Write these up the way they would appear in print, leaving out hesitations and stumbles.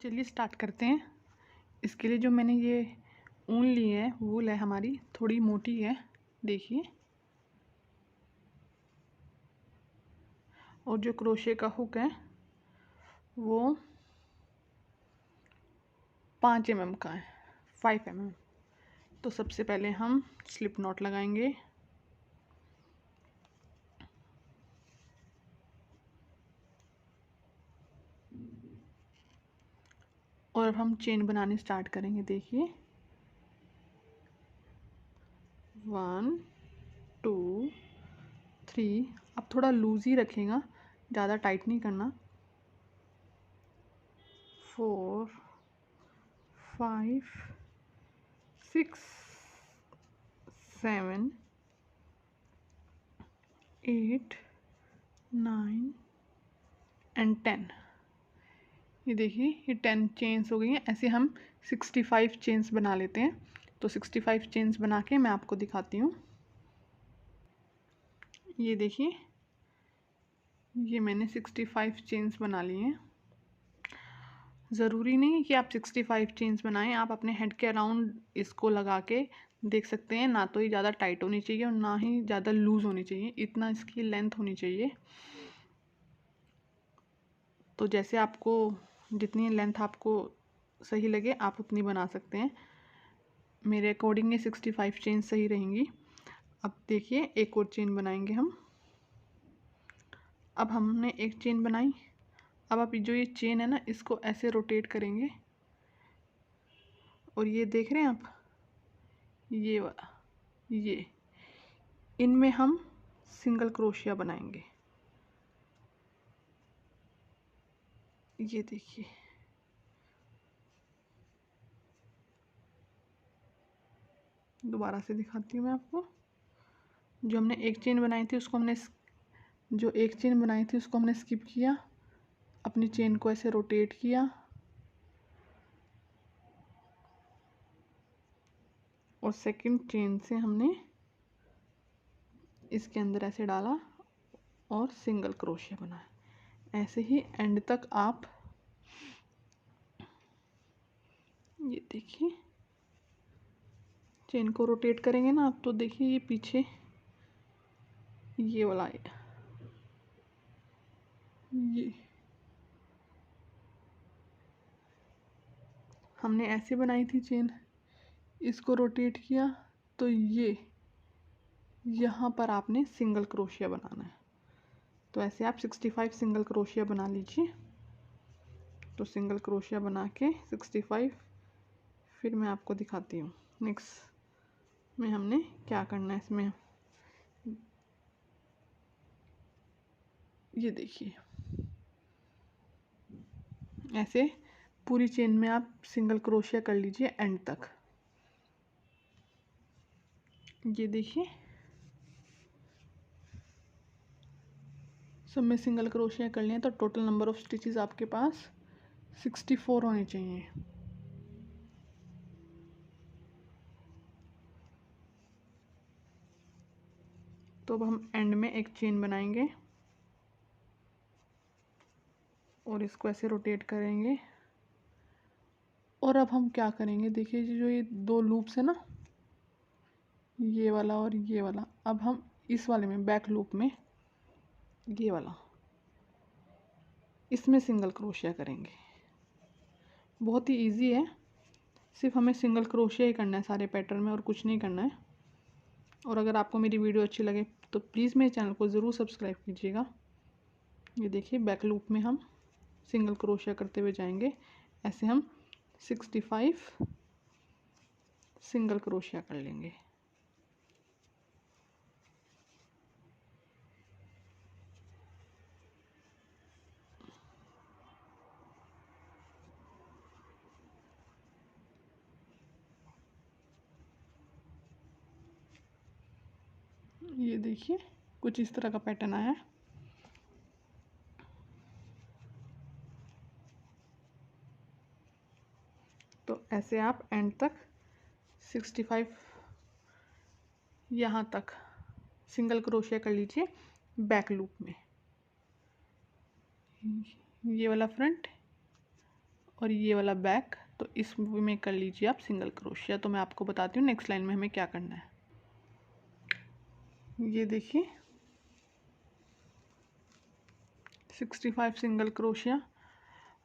चलिए स्टार्ट करते हैं। इसके लिए जो मैंने ये ऊन ली है, वूल है हमारी, थोड़ी मोटी है, देखिए। और जो क्रोशे का हुक है वो 5 mm का है, 5 mm। तो सबसे पहले हम स्लिप नॉट लगाएंगे। और अब हम चेन बनानी स्टार्ट करेंगे। देखिए 1 2 3। अब थोड़ा लूज ही रखेगा, ज़्यादा टाइट नहीं करना। 4 5 6 7 8 9 एंड 10। ये देखिए ये 10 चेन्स हो गई हैं। ऐसे हम 65 चेन्स बना लेते हैं। तो 65 चेन्स बना के मैं आपको दिखाती हूँ। ये देखिए ये मैंने 65 चेन्स बना लिए हैं। ज़रूरी नहीं है कि आप 65 चेन्स बनाएं, आप अपने हेड के अराउंड इसको लगा के देख सकते हैं। ना तो ये ज़्यादा टाइट होनी चाहिए और ना ही ज़्यादा लूज़ होनी चाहिए, इतना इसकी लेंथ होनी चाहिए। तो जैसे आपको जितनी लेंथ आपको सही लगे आप उतनी बना सकते हैं। मेरे अकॉर्डिंग ये 65 चेन सही रहेंगी। अब देखिए एक और चेन बनाएंगे हम। अब हमने एक चेन बनाई। अब आप जो ये चेन है ना, इसको ऐसे रोटेट करेंगे और ये देख रहे हैं आप, ये वाला, ये इनमें हम सिंगल क्रोशिया बनाएंगे। ये देखिए दोबारा से दिखाती हूँ मैं आपको। जो हमने एक चेन बनाई थी उसको हमने स्किप किया, अपनी चेन को ऐसे रोटेट किया और सेकंड चेन से हमने इसके अंदर ऐसे डाला और सिंगल क्रोशिया बनाया। ऐसे ही एंड तक आप ये देखिए चेन को रोटेट करेंगे ना आप, तो देखिए ये पीछे ये वाला ये हमने ऐसे बनाई थी चेन, इसको रोटेट किया तो ये यहाँ पर आपने सिंगल क्रोशिया बनाना है। तो ऐसे आप 65 सिंगल क्रोशिया बना लीजिए। तो सिंगल क्रोशिया बना के 65 फिर मैं आपको दिखाती हूँ नेक्स्ट में हमने क्या करना है। इसमें ये देखिए ऐसे पूरी चेन में आप सिंगल क्रोशिया कर लीजिए एंड तक। ये देखिए सब में सिंगल क्रोशिया कर लें तो टोटल नंबर ऑफ स्टिचेस आपके पास 64 होने चाहिए। तो अब हम एंड में एक चेन बनाएंगे और इसको ऐसे रोटेट करेंगे। और अब हम क्या करेंगे, देखिए जो ये दो लूप्स है ना, ये वाला और ये वाला, अब हम इस वाले में बैक लूप में ये वाला इसमें सिंगल क्रोशिया करेंगे। बहुत ही इजी है, सिर्फ हमें सिंगल क्रोशिया ही करना है सारे पैटर्न में और कुछ नहीं करना है। और अगर आपको मेरी वीडियो अच्छी लगे तो प्लीज़ मेरे चैनल को ज़रूर सब्सक्राइब कीजिएगा। ये देखिए बैक लूप में हम सिंगल क्रोशिया करते हुए जाएंगे। ऐसे हम 65 सिंगल क्रोशिया कर लेंगे। ये देखिए कुछ इस तरह का पैटर्न आया है। तो ऐसे आप एंड तक 65 यहाँ तक सिंगल क्रोशिया कर लीजिए बैक लूप में। ये वाला फ्रंट और ये वाला बैक, तो इसमें कर लीजिए आप सिंगल क्रोशिया। तो मैं आपको बताती हूँ नेक्स्ट लाइन में हमें क्या करना है। ये देखिए 65 सिंगल क्रोशिया।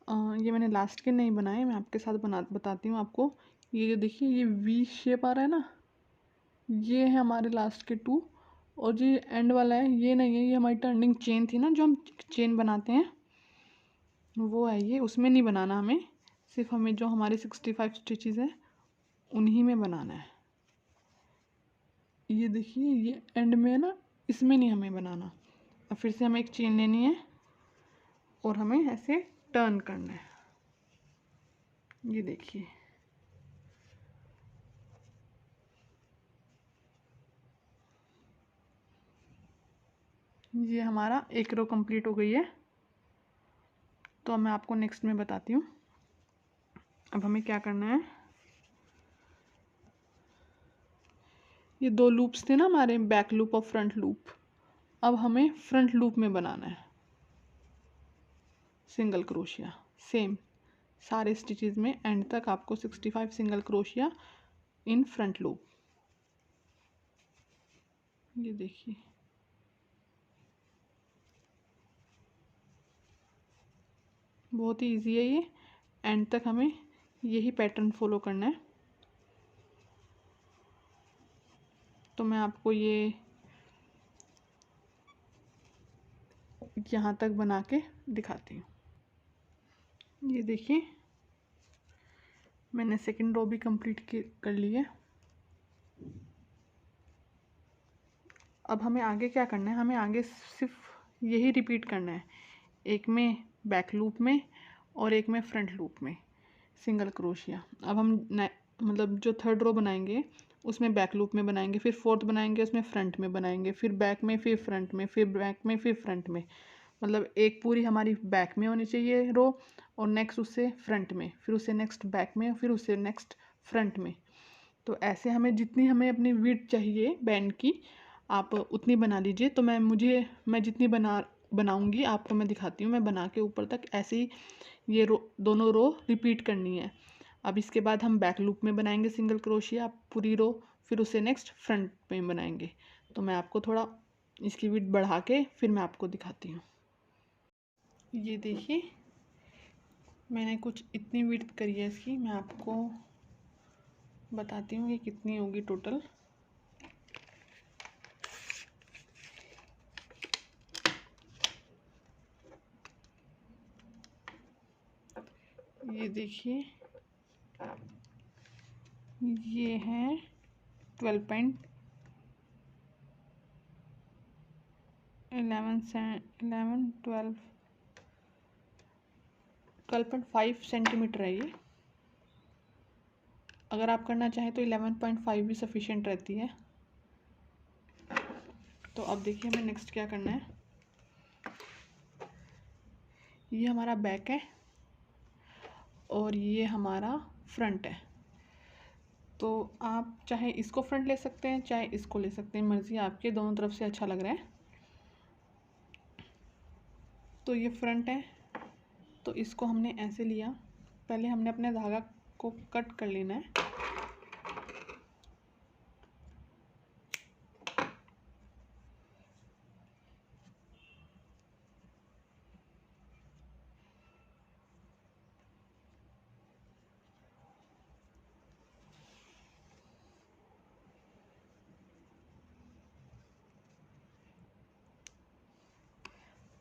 ये मैंने लास्ट के नहीं बनाए, मैं आपके साथ बताती हूँ आपको। ये देखिए ये वी शेप आ रहा है ना, ये है हमारे लास्ट के 2, और जो एंड वाला है ये नहीं है, ये हमारी टर्निंग चेन थी ना, जो हम चेन बनाते हैं वो है ये। उसमें नहीं बनाना हमें, सिर्फ हमें जो हमारे 65 स्टिचेस हैं उन्हीं में बनाना है। ये देखिए ये एंड में है ना, इसमें नहीं हमें बनाना। अब फिर से हमें एक चेन लेनी है और हमें ऐसे टर्न करना है। ये देखिए ये हमारा एक रो कंप्लीट हो गई है। तो मैं आपको नेक्स्ट में बताती हूँ। अब हमें क्या करना है, ये 2 लूप्स थे ना हमारे, बैक लूप और फ्रंट लूप, अब हमें फ्रंट लूप में बनाना है सिंगल क्रोशिया। सेम सारे स्टिचेस में एंड तक आपको 65 single crochet in front loop. ये देखिए बहुत ही इजी है ये, एंड तक हमें यही पैटर्न फॉलो करना है। तो मैं आपको ये यहाँ तक बना के दिखाती हूँ। ये देखिए मैंने सेकंड रो भी कंप्लीट कर ली है। अब हमें आगे क्या करना है, हमें आगे सिर्फ यही रिपीट करना है, एक में बैक लूप में और एक में फ्रंट लूप में सिंगल क्रोशिया। अब हम मतलब जो थर्ड रो बनाएंगे उसमें बैक लूप में बनाएंगे, फिर फोर्थ बनाएंगे उसमें फ्रंट में बनाएंगे, फिर बैक में, फिर फ्रंट में, फिर बैक में, फिर फ्रंट में। मतलब एक पूरी हमारी बैक में होनी चाहिए रो, और नेक्स्ट उससे फ्रंट में, फिर उससे नेक्स्ट बैक में, फिर उससे नेक्स्ट फ्रंट में। तो ऐसे हमें जितनी हमें अपनी विड्थ चाहिए बैंड की आप उतनी बना लीजिए। तो मैं जितनी बनाऊंगी आपको मैं दिखाती हूँ। मैं बना के ऊपर तक ऐसे ही ये दोनों रो रिपीट करनी है। अब इसके बाद हम बैक लूप में बनाएंगे सिंगल क्रोशिया पूरी रो, फिर उससे नेक्स्ट फ्रंट में बनाएंगे। तो मैं आपको थोड़ा इसकी विड्थ बढ़ा के फिर मैं आपको दिखाती हूँ। ये देखिए मैंने कुछ इतनी विड्थ करी है इसकी, मैं आपको बताती हूँ ये कितनी होगी टोटल। ये देखिए ये है 12.5 सेंटीमीटर है ये। अगर आप करना चाहें तो 11.5 भी सफिशिएंट रहती है। तो अब देखिए हमें नेक्स्ट क्या करना है। ये हमारा बैक है और ये हमारा फ्रंट है। तो आप चाहे इसको फ्रंट ले सकते हैं चाहे इसको ले सकते हैं, मर्जी आपके, दोनों तरफ से अच्छा लग रहा है। तो ये फ्रंट है, तो इसको हमने ऐसे लिया, पहले हमने अपने धागा को कट कर लेना है।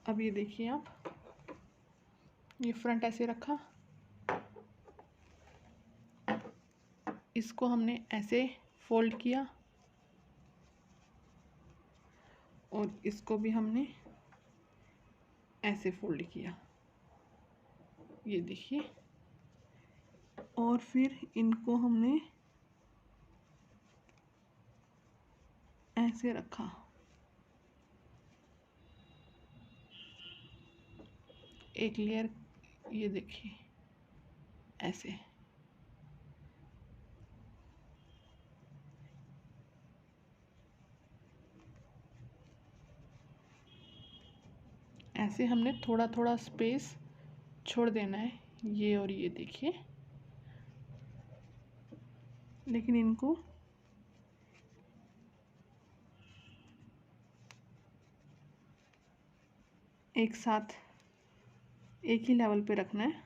अब ये देखिए आप, ये फ्रंट ऐसे रखा, इसको हमने ऐसे फोल्ड किया और इसको भी हमने ऐसे फोल्ड किया। ये देखिए, और फिर इनको हमने ऐसे रखा, एक लेयर, ये देखिए ऐसे। ऐसे हमने थोड़ा थोड़ा स्पेस छोड़ देना है। ये और ये देखिए, लेकिन इनको एक साथ एक ही लेवल पे रखना है।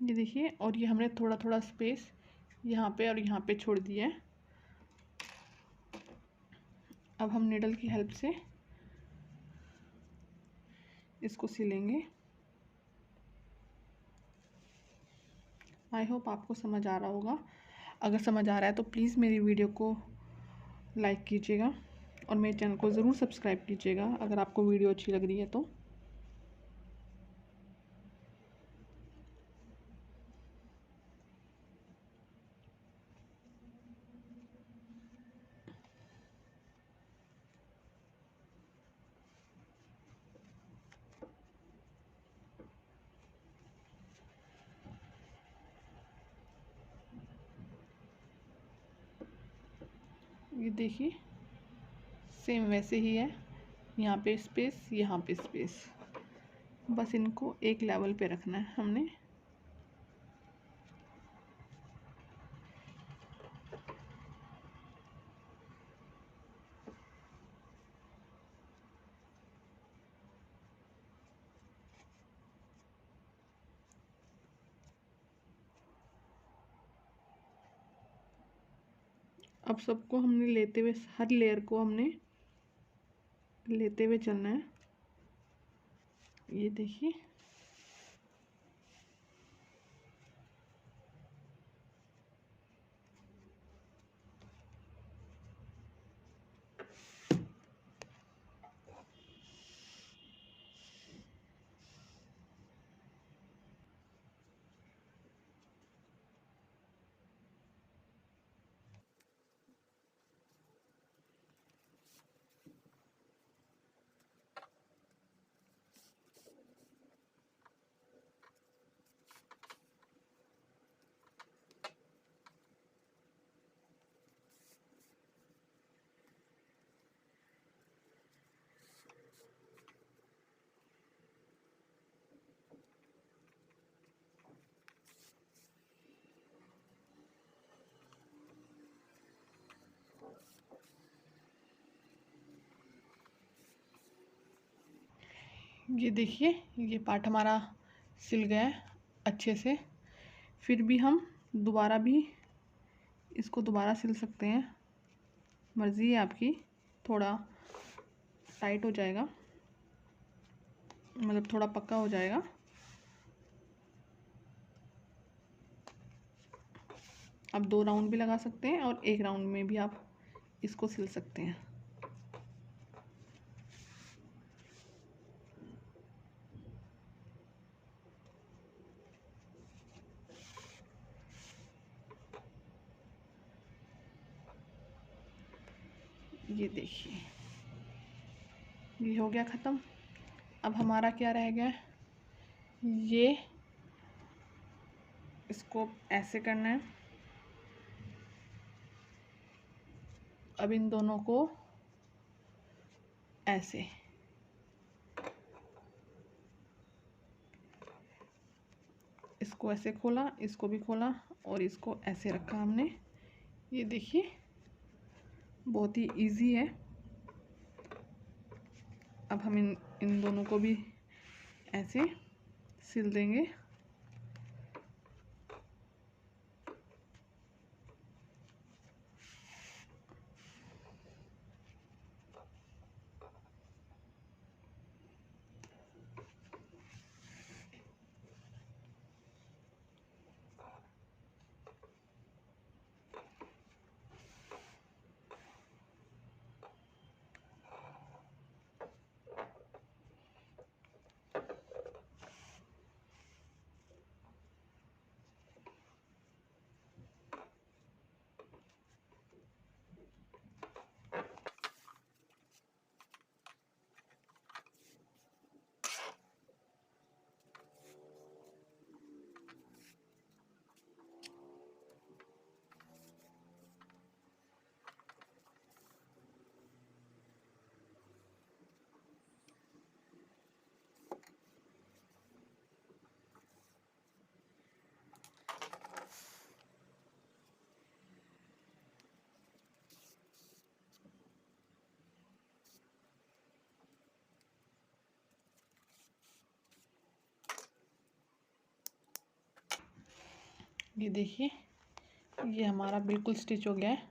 ये देखिए, और ये हमने थोड़ा थोड़ा स्पेस यहाँ पे और यहाँ पे छोड़ दिया है। अब हम निडल की हेल्प से इसको सिलेंगे। आई होप आपको समझ आ रहा होगा। अगर समझ आ रहा है तो प्लीज़ मेरी वीडियो को लाइक कीजिएगा और मेरे चैनल को ज़रूर सब्सक्राइब कीजिएगा अगर आपको वीडियो अच्छी लग रही है तो। ये देखिए, सेम वैसे ही है, यहाँ पे स्पेस, यहाँ पे स्पेस, बस इनको एक लेवल पे रखना है हमने। अब सबको हमने लेते हुए, हर लेयर को हमने लेते हुए चलना है। ये देखिए, ये देखिए, ये पार्ट हमारा सिल गया है अच्छे से। फिर भी हम दोबारा भी इसको दोबारा सिल सकते हैं, मर्ज़ी है आपकी। थोड़ा टाइट हो जाएगा, मतलब थोड़ा पक्का हो जाएगा। आप 2 राउंड भी लगा सकते हैं और 1 राउंड में भी आप इसको सिल सकते हैं। ये देखिए, ये हो गया ख़त्म। अब हमारा क्या रह गया, ये इसको ऐसे करना है। अब इन दोनों को ऐसे, इसको ऐसे खोला, इसको भी खोला और इसको ऐसे रखा हमने। ये देखिए, बहुत ही इजी है। अब हम इन दोनों को भी ऐसे सिल देंगे। ये देखिए, ये हमारा बिल्कुल स्टिच हो गया है।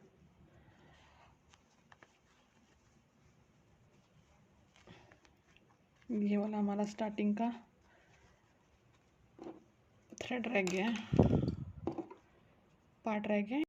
ये वाला हमारा स्टार्टिंग का थ्रेड रह गया है, पार्ट रह गया है।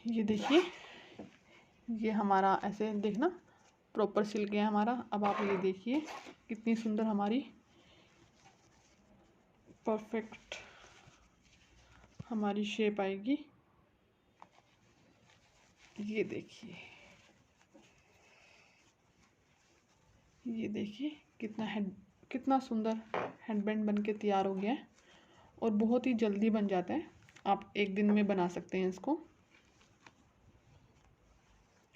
ये देखिए, ये हमारा ऐसे देखना प्रॉपर सिल गया हमारा। अब आप ये देखिए कितनी सुंदर हमारी परफेक्ट हमारी शेप आएगी। ये देखिए, ये देखिए कितना सुंदर हेडबैंड बन के तैयार हो गया है और बहुत ही जल्दी बन जाता है। आप एक दिन में बना सकते हैं इसको।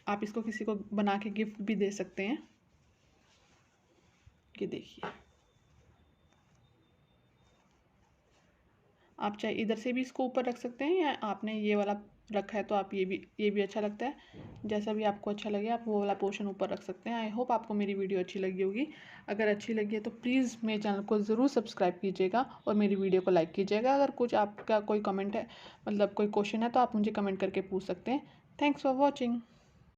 आप इसको किसी को बना के गिफ्ट भी दे सकते हैं। ये देखिए, आप चाहे इधर से भी इसको ऊपर रख सकते हैं, या आपने ये वाला रखा है तो आप ये भी अच्छा लगता है। जैसा भी आपको अच्छा लगे आप वो वाला पोर्शन ऊपर रख सकते हैं। आई होप आपको मेरी वीडियो अच्छी लगी होगी। अगर अच्छी लगी है तो प्लीज़ मेरे चैनल को ज़रूर सब्सक्राइब कीजिएगा और मेरी वीडियो को लाइक कीजिएगा। अगर कुछ आपका कोई कमेंट है, मतलब कोई क्वेश्चन है, तो आप मुझे कमेंट करके पूछ सकते हैं। Thanks for watching.